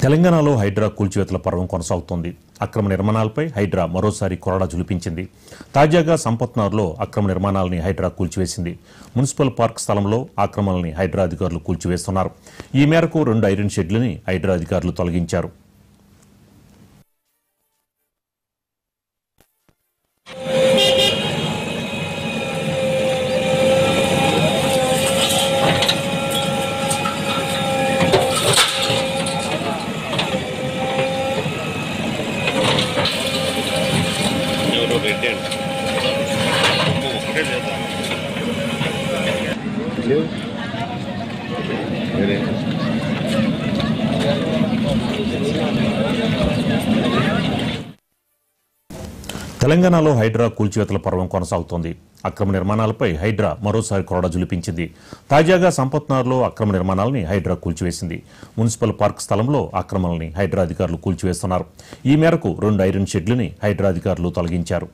తెలంగాణలో హైడ్రా కూల్చివేతల పర్వం కొనసాగుతోంది. అక్రమ నిర్మాణాలపై హైడ్రా మరోసారి కొరడా జులిపించింది. తాజాగా సంపత్నగర్లో అక్రమ నిర్మాణాలని హైడ్రా కూల్చివేసింది. మున్సిపల్ పార్క్ స్థలంలో ఆక్రమణల్ని హైడ్రా అధికారులు కూల్చివేస్తున్నారు. ఈ మేరకు 2 ఐరన్ షెడ్లని హైడ్రా అధికారులు తొలగించారు. తెలంగాణలో హైడ్రా కూల్చివేతల పర్వం కొనసాగుతోంది. అక్రమ నిర్మాణాలపై హైడ్రా మరోసారి కొరడా జులిపించింది. తాజాగా సంపత్నగర్లో అక్రమ నిర్మాణాలని హైడ్రా కూల్చివేసింది. మున్సిపల్ పార్క్ స్థలంలో ఆక్రమణల్ని హైడ్రా అధికారులు కూల్చివేస్తున్నారు. ఈ మేరకు 2 ఐరన్ షెడ్లని హైడ్రా అధికారులు తొలగించారు.